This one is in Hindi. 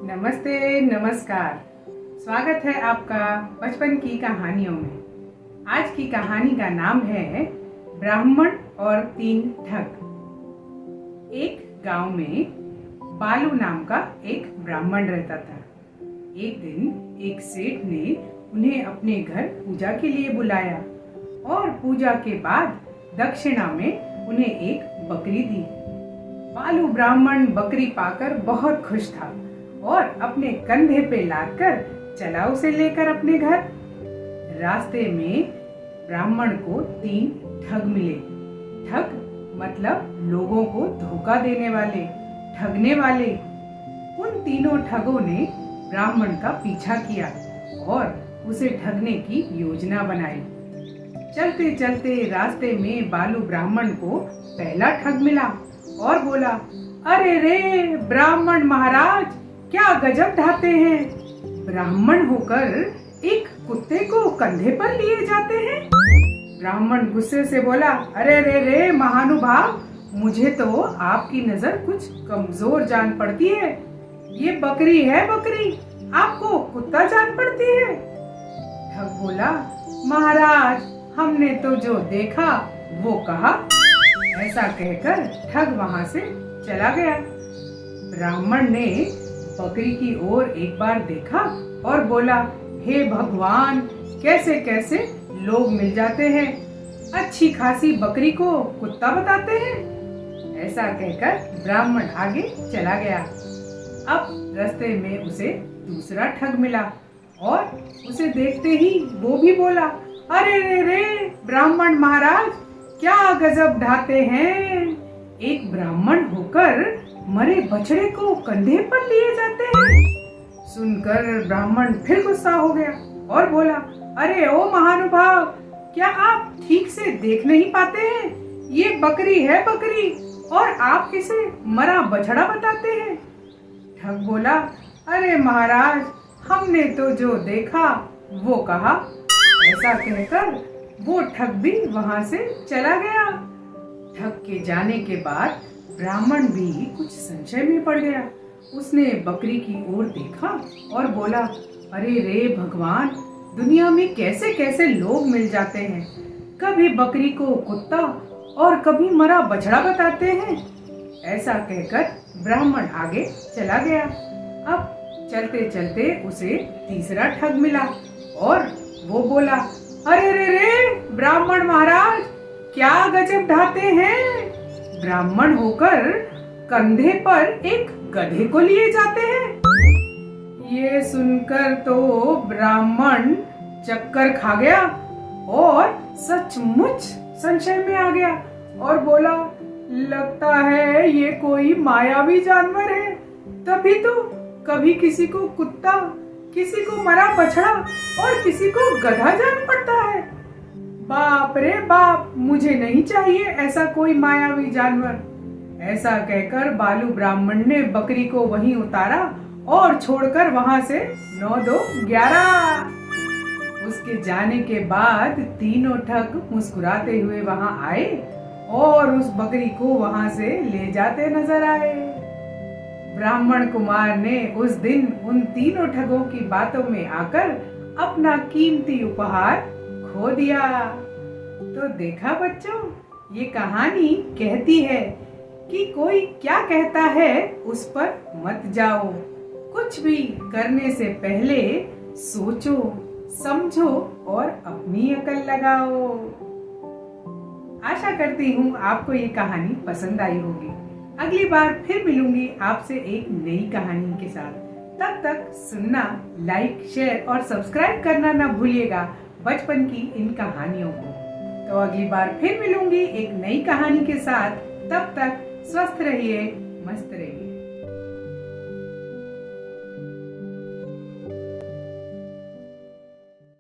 नमस्ते, नमस्कार। स्वागत है आपका बचपन की कहानियों में। आज की कहानी का नाम है ब्राह्मण और 3 ठग। एक गांव में बालू नाम का एक ब्राह्मण रहता था। एक दिन एक सेठ ने उन्हें अपने घर पूजा के लिए बुलाया और पूजा के बाद दक्षिणा में उन्हें एक बकरी दी। बालू ब्राह्मण बकरी पाकर बहुत खुश था और अपने कंधे पे लादकर चला उसे लेकर अपने घर। रास्ते में ब्राह्मण को 3 ठग मिले। ठग मतलब लोगों को धोखा देने वाले, ठगने वाले। उन तीनों ठगों ने ब्राह्मण का पीछा किया और उसे ठगने की योजना बनाई। चलते चलते रास्ते में बालू ब्राह्मण को पहला ठग मिला और बोला, अरे रे ब्राह्मण महाराज, क्या गजब ढाते हैं। ब्राह्मण होकर एक कुत्ते को कंधे पर लिए जाते हैं। ब्राह्मण गुस्से से बोला, अरे रे महानुभाव, मुझे तो आपकी नजर कुछ कमजोर जान पड़ती है। ये बकरी है बकरी, आपको कुत्ता जान पड़ती है। ठग बोला, महाराज, हमने तो जो देखा वो कहा। ऐसा कहकर ठग वहां से चला गया। ब्राह्मण ने बकरी की ओर एक बार देखा और बोला, हे भगवान, कैसे कैसे लोग मिल जाते हैं, अच्छी खासी बकरी को कुत्ता बताते हैं। ऐसा कहकर ब्राह्मण आगे चला गया। अब रास्ते में उसे दूसरा ठग मिला और उसे देखते ही वो भी बोला, अरे रे ब्राह्मण महाराज, क्या गजब ढाते हैं। एक ब्राह्मण होकर मरे बछड़े को कंधे पर लिए जाते हैं। सुनकर ब्राह्मण फिर गुस्सा हो गया और बोला, अरे ओ महानुभाव, क्या आप ठीक से देख नहीं पाते हैं? ये बकरी है बकरी और आप इसे मरा बछड़ा बताते हैं। ठग बोला, अरे महाराज, हमने तो जो देखा वो कहा। ऐसा कहकर वो ठग भी वहां से चला गया। ठग के जाने के बाद ब्राह्मण भी कुछ संशय में पड़ गया। उसने बकरी की ओर देखा और बोला, अरे रे भगवान, दुनिया में कैसे कैसे लोग मिल जाते हैं। कभी बकरी को कुत्ता और कभी मरा बछड़ा बताते हैं। ऐसा कहकर ब्राह्मण आगे चला गया। अब चलते चलते उसे तीसरा ठग मिला और वो बोला, अरे रे ब्राह्मण महाराज, क्या गजब ढाते हैं। ब्राह्मण होकर कंधे पर एक गधे को लिए जाते हैं। ये सुनकर तो ब्राह्मण चक्कर खा गया और सचमुच संशय में आ गया और बोला, लगता है ये कोई मायावी जानवर है। तभी तो कभी किसी को कुत्ता, किसी को मरा बछड़ा और किसी को गधा जान पड़ता है। बाप रे बाप, मुझे नहीं चाहिए ऐसा कोई मायावी जानवर। ऐसा कहकर बालू ब्राह्मण ने बकरी को वहीं उतारा और छोड़कर वहां से 9 2 11। उसके जाने के बाद तीनों ठग मुस्कुराते हुए वहां आए और उस बकरी को वहां से ले जाते नजर आए। ब्राह्मण कुमार ने उस दिन उन तीनों ठगों की बातों में आकर अपना कीमती उपहार खो दिया। तो देखा बच्चों, ये कहानी कहती है कि कोई क्या कहता है उस पर मत जाओ। कुछ भी करने से पहले सोचो, समझो और अपनी अकल लगाओ। आशा करती हूँ आपको ये कहानी पसंद आई होगी। अगली बार फिर मिलूंगी आपसे एक नई कहानी के साथ। तब तक सुनना, लाइक, शेयर और सब्सक्राइब करना ना भूलिएगा बचपन की इन कहानियों को। तो अगली बार फिर मिलूंगी एक नई कहानी के साथ। तब तक स्वस्थ रहिए, मस्त रहिए।